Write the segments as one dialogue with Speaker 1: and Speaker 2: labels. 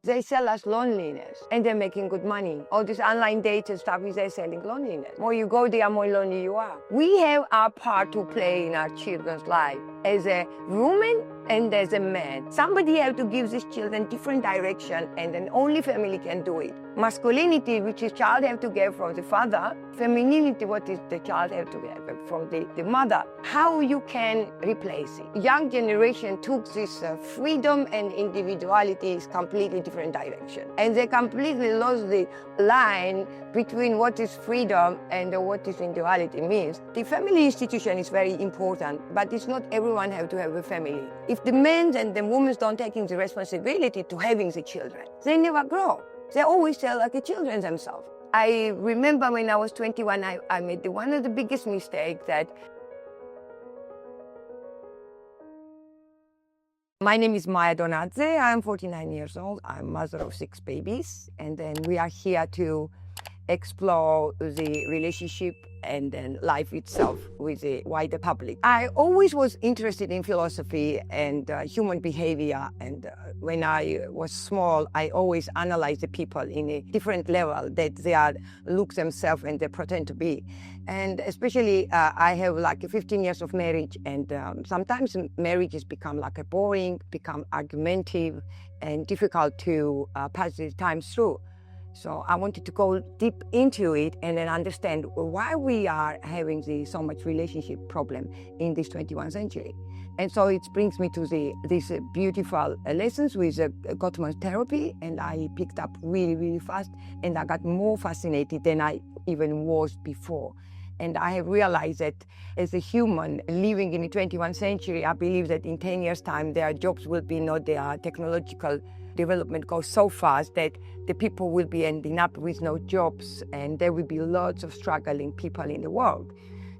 Speaker 1: They sell us loneliness, and they're making good money. All this online data stuff is they're selling loneliness. More you go there, more lonely you are. We have our part to play in our children's life as a woman and as a man. Somebody have to give these children different direction, and then only family can do it. Masculinity, which is child have to get from the father. Femininity, what is the child have to get from the mother. How you can replace it. Young generation took this freedom and individuality is completely different direction. And they completely lost the line between what is freedom and what is individuality means. The family institution is very important, but it's not everyone have to have a family. If the men and the women don't taking the responsibility to having the children, they never grow. They always tell like the children themselves. I remember when I was 21, I made one of the biggest mistakes that my name is Maia. I'm 49 years old. I'm mother of 6 babies. And then we are here to explore the relationship and then life itself with the wider public. I always was interested in philosophy and human behavior. And when I was small, I always analyzed the people in a different level that they are look themselves and they pretend to be. And especially I have like 15 years of marriage, and sometimes marriages become like a boring, become argumentative and difficult to pass the time through. So I wanted to go deep into it and then understand why we are having so much relationship problem in this 21st century. And so it brings me to these beautiful lessons with Gottman therapy, and I picked up really, really fast, and I got more fascinated than I even was before. And I have realized that as a human living in the 21st century, I believe that in 10 years' time, their jobs will be not their technological development goes so fast that the people will be ending up with no jobs, and there will be lots of struggling people in the world.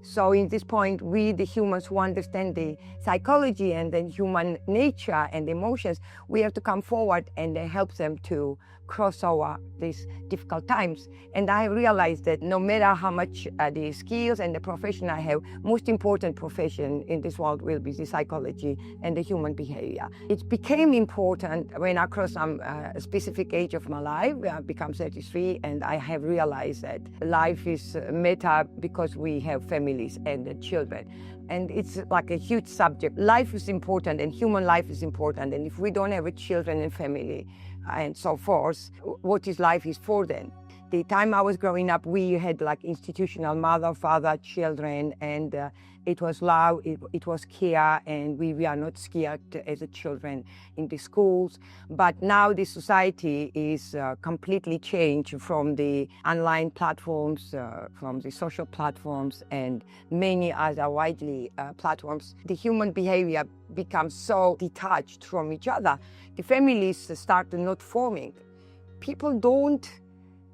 Speaker 1: So in this point, we, the humans who understand the psychology and the human nature and emotions, we have to come forward and help them to cross over these difficult times. And I realized that no matter how much the skills and the profession I have, most important profession in this world will be the psychology and the human behavior. It became important when I crossed some specific age of my life, I become 33, and I have realized that life is meta because we have families and children. And it's like a huge subject. Life is important and human life is important. And if we don't have children and family and so forth, what is life is for then? The time I was growing up, we had like institutional mother, father, children, and it was love, it was care, and we are not scared as a children in the schools. But now the society is completely changed from the online platforms, from the social platforms, and many other widely platforms. The human behavior becomes so detached from each other. The families start not forming. People don't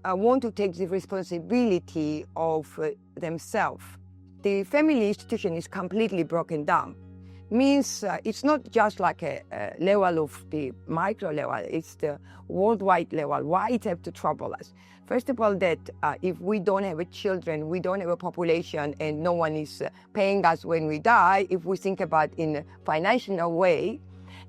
Speaker 1: want to take the responsibility of themselves. The family institution is completely broken down. Means it's not just like a level of the micro level, it's the worldwide level. Why it have to trouble us? First of all, that if we don't have children, we don't have a population, and no one is paying us when we die, if we think about in a financial way.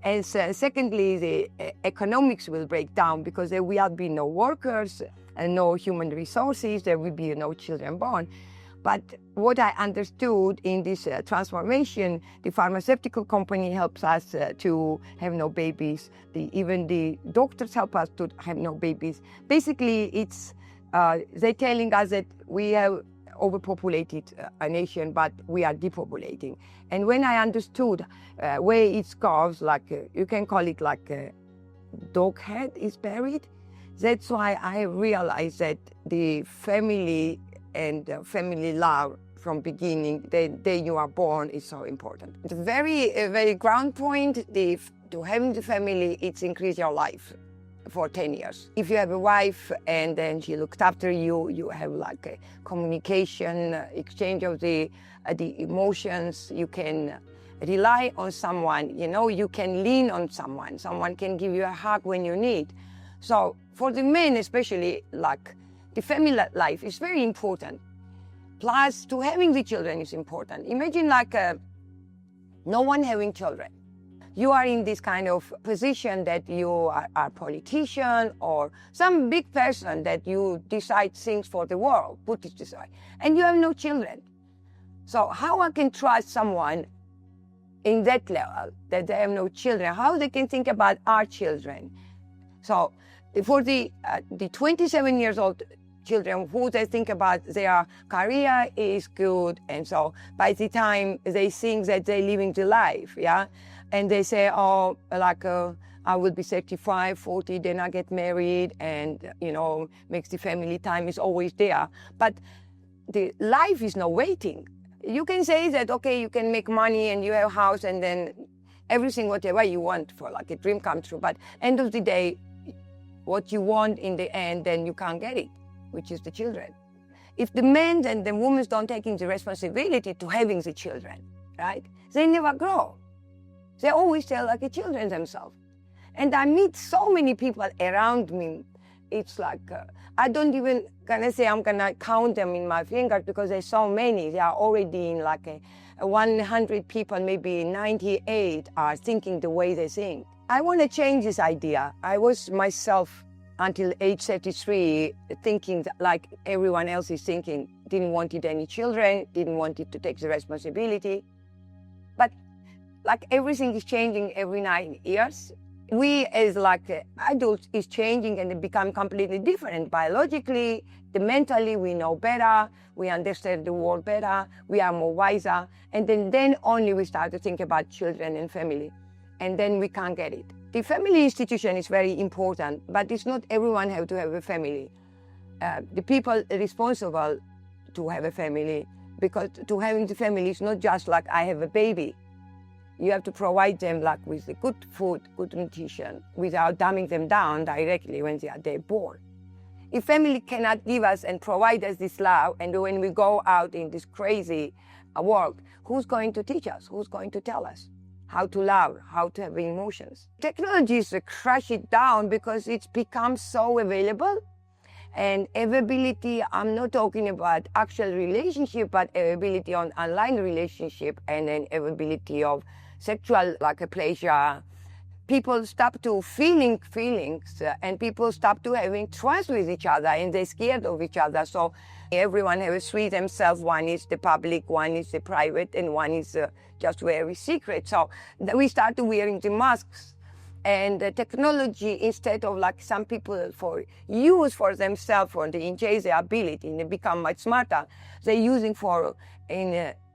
Speaker 1: And secondly, the economics will break down because there will be no workers and no human resources, there will be no children born. But what I understood in this transformation, the pharmaceutical company helps us to have no babies. Even the doctors help us to have no babies. Basically, it's they're telling us that we have overpopulated a nation, but we are depopulating. And when I understood where it goes, like you can call it like a dog head is buried, that's why I realized that the family and family love from beginning, the day you are born, is so important. The very ground point, to having the family, it's increase your life for 10 years. If you have a wife and then she looked after you, you have like a communication, exchange of the emotions, you can rely on someone, you can lean on someone. Someone can give you a hug when you need. So for the men especially, like the family life is very important. Plus to having the children is important. Imagine like no one having children. you are in this kind of position that you are a politician or some big person that you decide things for the world, put it this way, and you have no children. So how I can trust someone in that level, that they have no children, how they can think about our children? So for the 27 years old children, who they think about their career is good, and so by the time they think that they're living the life, yeah, and they say, oh, like I will be 35, 40, then I get married, and makes the family time is always there. But the life is not waiting. You can say that, okay, you can make money and you have a house and then everything, whatever you want for like a dream come true. But end of the day, what you want in the end, then you can't get it, which is the children. If the men and the women don't take the responsibility to having the children, right, they never grow. They always tell like the children themselves. And I meet so many people around me. It's like, I don't even gonna say I'm gonna count them in my fingers because there's so many. They are already in like a 100 people, maybe 98 are thinking the way they think. I want to change this idea. I was myself until age 33 thinking that, like everyone else is thinking, didn't wanted any children, didn't want it to take the responsibility. But like everything is changing every 9 years. We as like adults is changing and become completely different. Biologically, mentally, we know better, we understand the world better, we are more wiser, and then only we start to think about children and family, and then we can't get it. The family institution is very important, but it's not everyone have to have a family. The people responsible to have a family, because to having the family is not just like I have a baby. You have to provide them like with the good food, good nutrition, without dumbing them down directly when they're born. If family cannot give us and provide us this love, and when we go out in this crazy world, who's going to teach us? Who's going to tell us how to love, how to have emotions? Technologies crush it down because it's become so available. And availability, I'm not talking about actual relationship, but availability on online relationship, and then availability of sexual like a pleasure. People stop to feeling feelings, and people stop to having trust with each other, and they're scared of each other. So everyone has three themselves. One is the public, one is the private, and one is just very secret. So we start wearing the masks. And the technology, instead of like some people use for themselves, for to enhance their ability and they become much smarter, they're using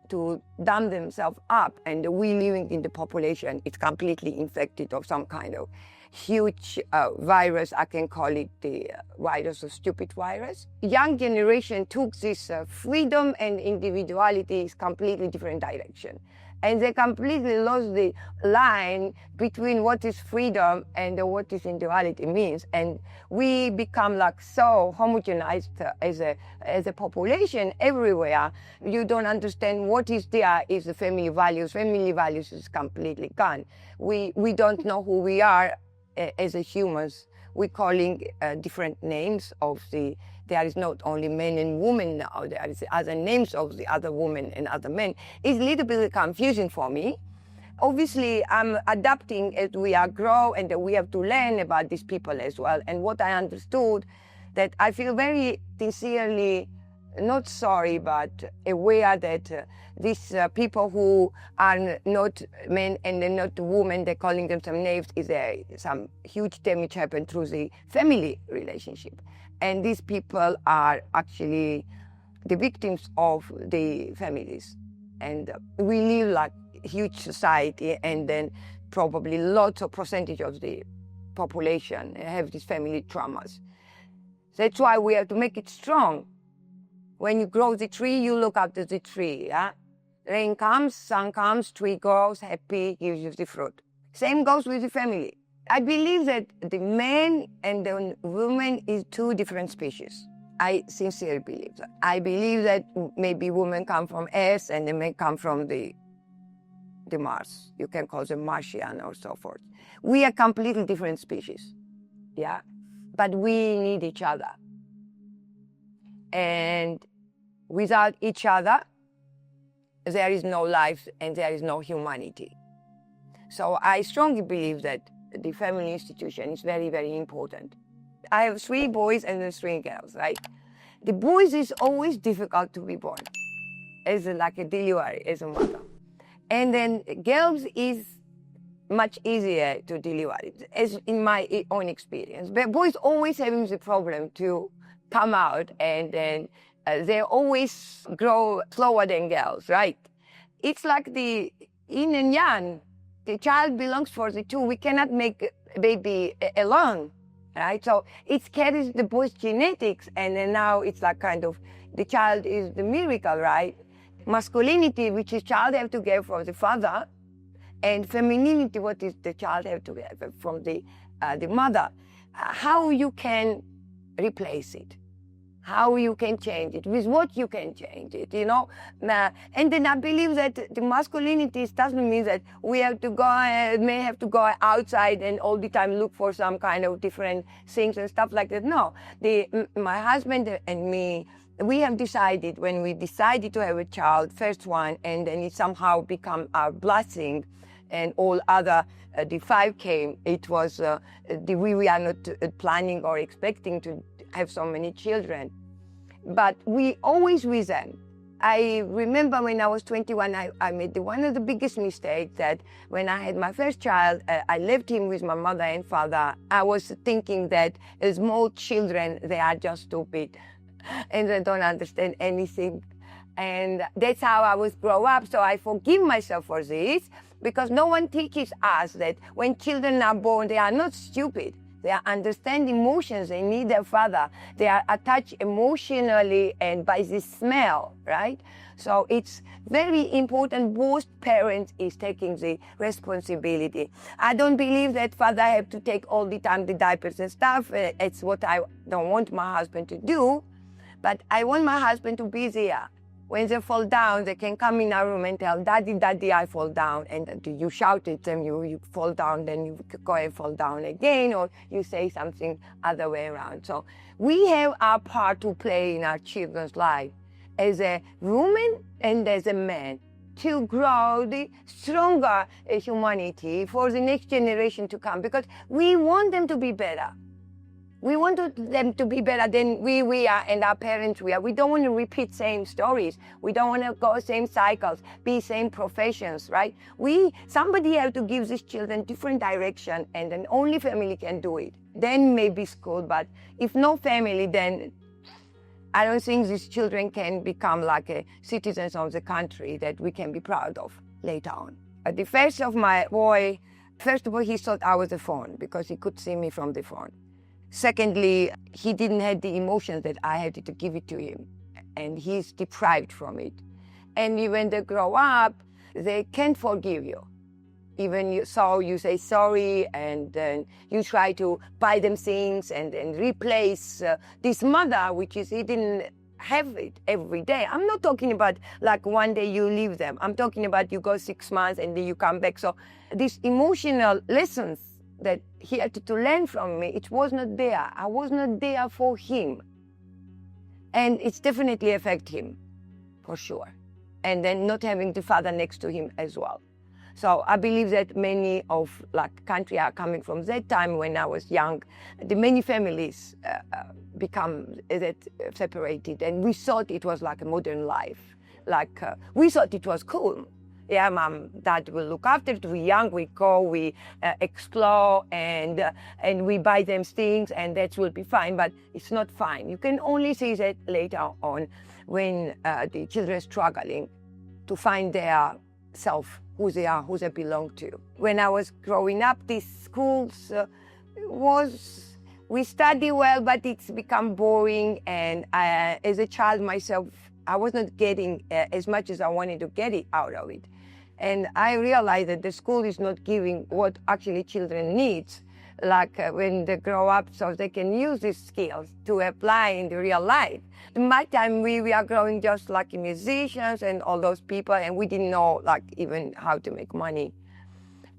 Speaker 1: to dumb themselves up. And we living in the population, it's completely infected of some kind of huge virus. I can call it the virus of stupid virus. Young generation took this freedom and individuality is completely different direction. And they completely lost the line between what is freedom and what is individuality means. And we become like so homogenized as a population everywhere. You don't understand what is there is the family values. Family values is completely gone. We don't know who we are as a humans. We're calling different names of there is not only men and women now, there is other names of the other women and other men. It's a little bit confusing for me. Obviously, I'm adapting as we are grow, and we have to learn about these people as well. And what I understood, that I feel very sincerely, not sorry, but aware that these people who are not men and they're not women, they're calling them some names, is some huge damage happened through the family relationship. And these people are actually the victims of the families. And we live like huge society, and then probably lots of percentage of the population have these family traumas. That's why we have to make it strong. When you grow the tree, you look after the tree. Yeah? Rain comes, sun comes, tree grows, happy, gives you the fruit. Same goes with the family. I believe that the man and the woman is two different species. I sincerely believe that. I believe that maybe women come from Earth and the men come from the Mars. You can call them Martian or so forth. We are completely different species, yeah? But we need each other. And without each other, there is no life and there is no humanity. So I strongly believe that the family institution is very, very important. I have 3 boys and 3 girls, right? The boys is always difficult to be born, as like a delivery, as a mother. And then girls is much easier to deliver, as in my own experience. But boys always having the problem to come out, and then they always grow slower than girls, right? It's like the yin and yang. The child belongs for the two. We cannot make a baby alone, right? So it carries the boy's genetics, and then now it's like kind of the child is the miracle, right? Masculinity, which the child have to get from the father, and femininity, what is the child have to get from the mother. How you can replace it? How you can change it? With what you can change it? You know. And then I believe that the masculinity doesn't mean that we have to go, may have to go outside and all the time look for some kind of different things and stuff like that. No, my husband and me, we have decided, when we decided to have a child, first one, and then it somehow become our blessing, and all other, the 5 came, it was, we are not planning or expecting to have so many children. But we always with them. I remember when I was 21, I made one of the biggest mistakes, that when I had my first child, I left him with my mother and father. I was thinking that small children, they are just stupid and they don't understand anything. And that's how I was grow up. So I forgive myself for this, because no one teaches us that when children are born, they are not stupid. They understand emotions. They need their father. They are attached emotionally and by the smell, right? So it's very important. Both parents is taking the responsibility. I don't believe that father have to take all the time the diapers and stuff. It's what I don't want my husband to do. But I want my husband to be there. When they fall down, they can come in our room and tell, Daddy, Daddy, I fall down. And you shout at them, you fall down, then you go and fall down again, or you say something other way around. So we have our part to play in our children's life as a woman and as a man, to grow the stronger humanity for the next generation to come, because we want them to be better. We want them to be better than we are and our parents we are. We don't want to repeat same stories. We don't want to go same cycles, be same professions, right? Somebody have to give these children different direction, and then only family can do it. Then maybe school, but if no family, then I don't think these children can become like citizens of the country that we can be proud of later on. At the first of my boy, first of all, he thought I was a phone because he could see me from the phone. Secondly, he didn't have the emotions that I had to give it to him, and he's deprived from it. And when they grow up, they can't forgive you. Even you say sorry, and then you try to buy them things and replace this mother, which is he didn't have it every day. I'm not talking about like one day you leave them. I'm talking about you go 6 months and then you come back. So these emotional lessons that he had to learn from me, it was not there. I was not there for him. And it's definitely affect him, for sure. And then not having the father next to him as well. So I believe that many of country are coming from that time when I was young. The many families become separated, and we thought it was like a modern life. We thought it was cool. Yeah, mom, dad will look after it. We're young, we go, we explore, and we buy them things, and that will be fine. But it's not fine. You can only see that later on when the children are struggling to find their self, who they are, who they belong to. When I was growing up, these schools we study well, but it's become boring. And as a child myself, I was not getting as much as I wanted to get it out of it. And I realized that the school is not giving what actually children need, when they grow up, so they can use these skills to apply in the real life. In my time, we are growing just like musicians and all those people, and we didn't know even how to make money.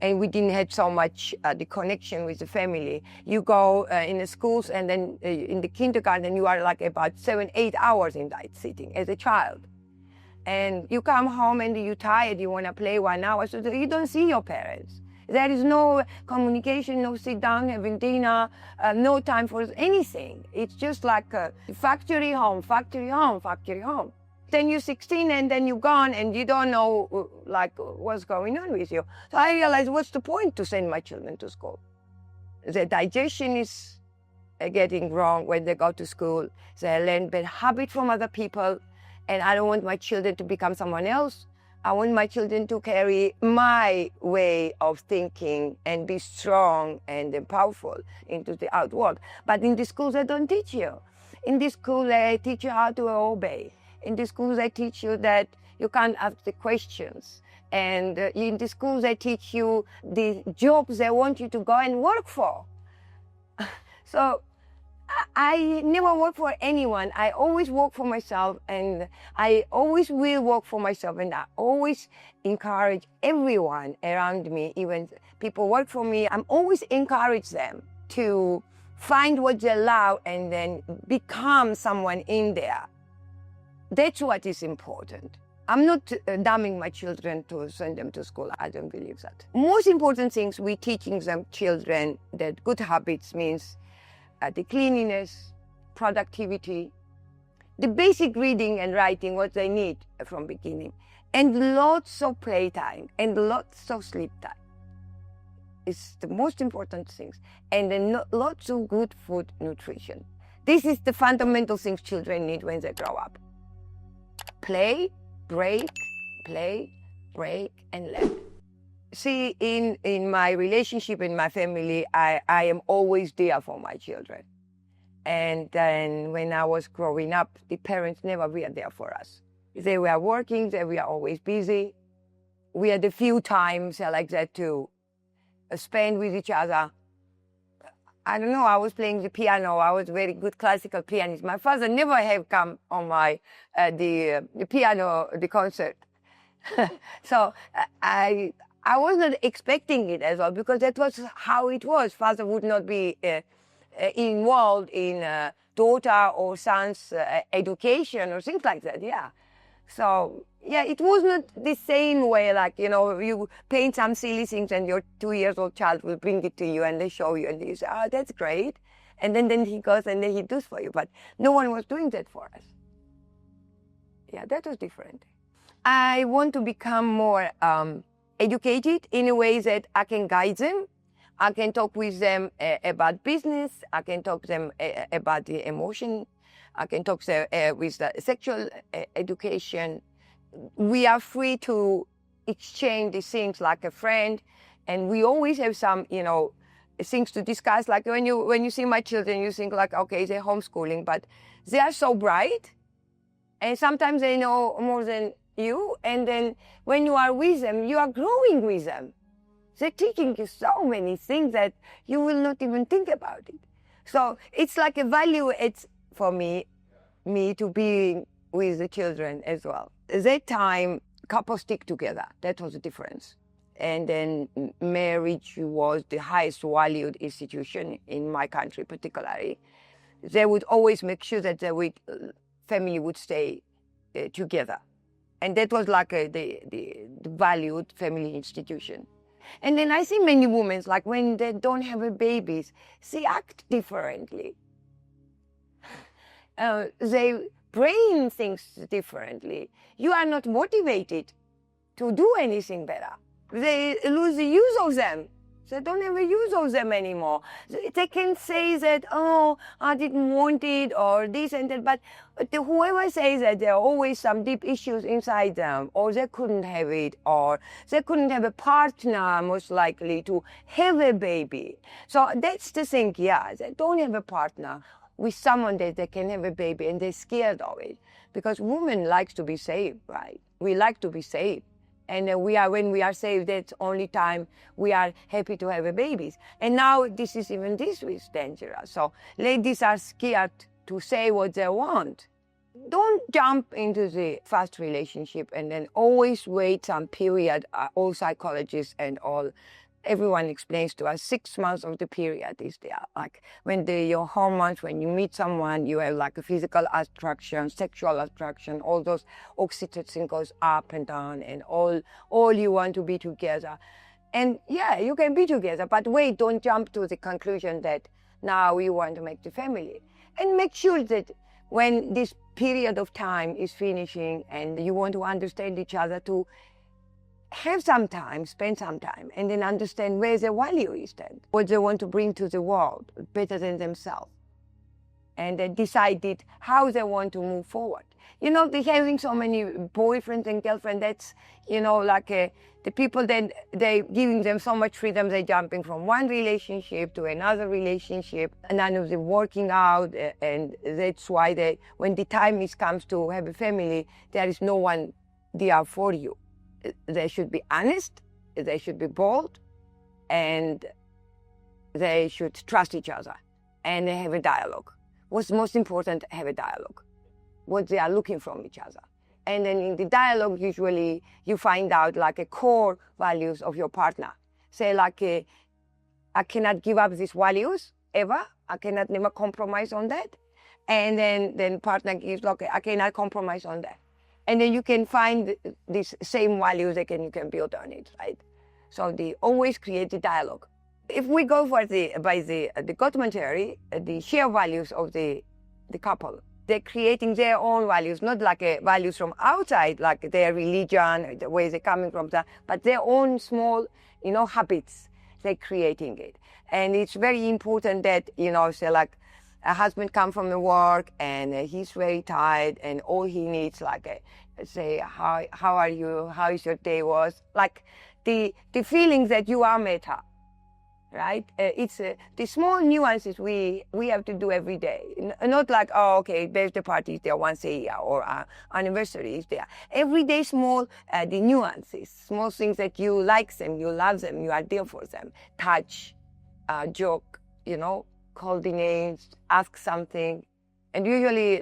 Speaker 1: And we didn't have so much the connection with the family. You go in the schools, and then in the kindergarten, you are about 7-8 hours in that sitting as a child. And you come home and you're tired, you want to play 1 hour, so you don't see your parents. There is no communication, no sit down, having dinner, no time for anything. It's just like a factory home, factory home, factory home. Then you're 16 and then you're gone and you don't know like what's going on with you. So I realized, what's the point to send my children to school? The digestion is getting wrong when they go to school. They learn bad habits from other people, and I don't want my children to become someone else. I want my children to carry my way of thinking and be strong and powerful into the out world. But in the schools, they don't teach you. In the school, they teach you how to obey. In the schools, they teach you that you can't ask the questions. And in the schools, they teach you the jobs they want you to go and work for. So I never work for anyone. I always work for myself, and I always will work for myself. And I always encourage everyone around me, even people work for me. I'm always encourage them to find what they love and then become someone in there. That's what is important. I'm not damning my children to send them to school. I don't believe that. Most important things we're teaching them children that good habits means the cleanliness, productivity, the basic reading and writing, what they need from beginning, and lots of playtime and lots of sleep time. It's the most important things. And then lots of good food, nutrition. This is the fundamental things children need when they grow up. Play, break, and learn. See, in my relationship, in my family, I am always there for my children. And then when I was growing up, the parents never were there for us. They were working, they were always busy. We had a few times like that to spend with each other. I don't know, I was playing the piano. I was a very good classical pianist. My father never have come on my the piano, the concert. So I was not expecting it as well, because that was how it was. Father would not be involved in daughter or son's education or things like that, yeah. So, yeah, it was not the same way, like, you know, you paint some silly things and your 2-year-old child will bring it to you and they show you and you say, oh, that's great. And then he goes and then he does for you. But no one was doing that for us. Yeah, that was different. I want to become more educated in a way that I can guide them. I can talk with them about business. I can talk to them about the emotion. I can talk with the sexual education. We are free to exchange these things like a friend, and we always have some, you know, things to discuss. Like when you see my children, you think like, okay, they're homeschooling, but they are so bright, and sometimes they know more than you. And then when you are with them, you are growing with them. They're teaching you so many things that you will not even think about it. So it's like a value. It's for me to be with the children as well. At that time, couples stick together. That was the difference. And then marriage was the highest valued institution in my country, particularly. They would always make sure that the family would stay together. And that was like the valued family institution. And then I see many women, like when they don't have babies, they act differently. They brain things differently. You are not motivated to do anything better. They lose the use of them. They don't have a use of them anymore. They can say that, oh, I didn't want it, or this and that, but whoever says that, there are always some deep issues inside them, or they couldn't have it, or they couldn't have a partner, most likely, to have a baby. So that's the thing, yeah, they don't have a partner with someone that they can have a baby, and they're scared of it. Because women like to be saved, right? We like to be saved. And when we are saved, that's only time we are happy to have a babies. And now this is dangerous. So ladies are scared to say what they want. Don't jump into the fast relationship and then always wait some period. All psychologists and everyone explains to us 6 months of the period is there. Like when your hormones, when you meet someone, you have like a physical attraction, sexual attraction, all those oxytocin goes up and down, and all you want to be together. And yeah, you can be together, but wait, don't jump to the conclusion that now you want to make the family. And make sure that when this period of time is finishing and you want to understand each other, to have some time, spend some time, and then understand where the value is then, what they want to bring to the world better than themselves. And then decided how they want to move forward. They're having so many boyfriends and girlfriends, that's, the people then, they're giving them so much freedom, they're jumping from one relationship to another relationship, and none of them working out, and that's why when the time comes to have a family, there is no one there for you. They should be honest, they should be bold, and they should trust each other, and they have a dialogue. What's most important, have a dialogue, what they are looking from each other. And then in the dialogue, usually you find out a core values of your partner. Say I cannot give up these values ever. I cannot never compromise on that. And then partner gives, I cannot compromise on that. And then you can find these same values, you can build on it, right? So they always create the dialogue. If we go by the Gottman theory, the shared values of the couple, they're creating their own values, not values from outside, like their religion, the way they're coming from, but their own small, habits. They're creating it. And it's very important that, say a husband comes from the work and he's very tired and all he needs, say, how are you, how is your day was, the feeling that you are meta. Right? It's the small nuances we have to do every day. Not birthday party is there once a year or anniversary is there. Every day small, the nuances, small things that you like them, you love them, you are there for them. Touch, joke, call the names, ask something. And usually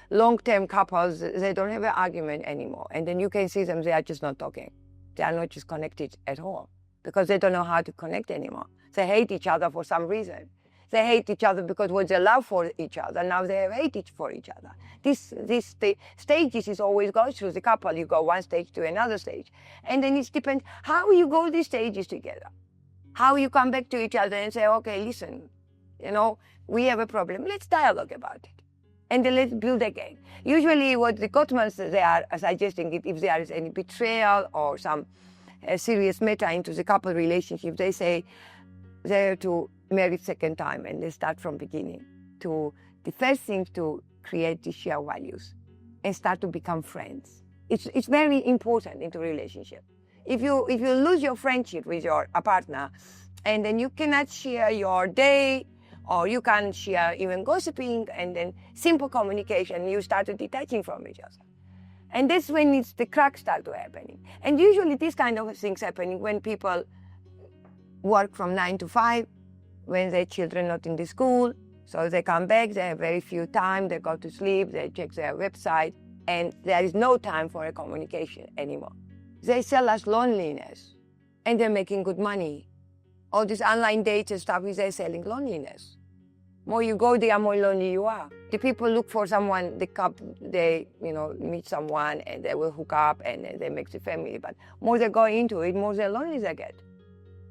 Speaker 1: long-term couples, they don't have an argument anymore. And then you can see them, they are just not talking. They are not just connected at all because they don't know how to connect anymore. They hate each other for some reason. They hate each other because what they love for each other, now they have hate for each other. The stages is always goes through the couple. You go one stage to another stage. And then it depends how you go these stages together. How you come back to each other and say, okay, listen, we have a problem. Let's dialogue about it. And then let's build again. Usually what the Gottmans, they are suggesting, if there is any betrayal or some serious matter into the couple relationship, they say, they're to marry second time and they start from beginning. The first thing to create the shared values and start to become friends. It's very important into relationship. If you lose your friendship with your partner and then you cannot share your day or you can't share even gossiping and then simple communication, you start detaching from each other. And that's when the cracks start to happening. And usually these kind of things happening when people work from 9 to 5, when their children not in the school. So they come back, they have very few time, they go to sleep, they check their website, and there is no time for a communication anymore. They sell us loneliness, and they're making good money. All these online dates and stuff, they're selling loneliness. More you go there, more lonely you are. The people look for someone, they meet someone and they will hook up and they make the family. But more they go into it, more they're lonely they get.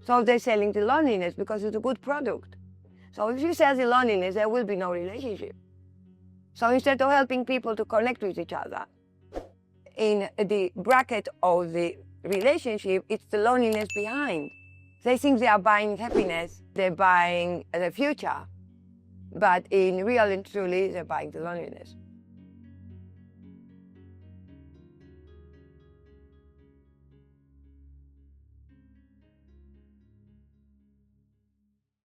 Speaker 1: So they're selling the loneliness because it's a good product. So if you sell the loneliness, there will be no relationship. So instead of helping people to connect with each other, in the bracket of the relationship, it's the loneliness behind. They think they are buying happiness, they're buying the future. But in real and truly, they're buying the loneliness.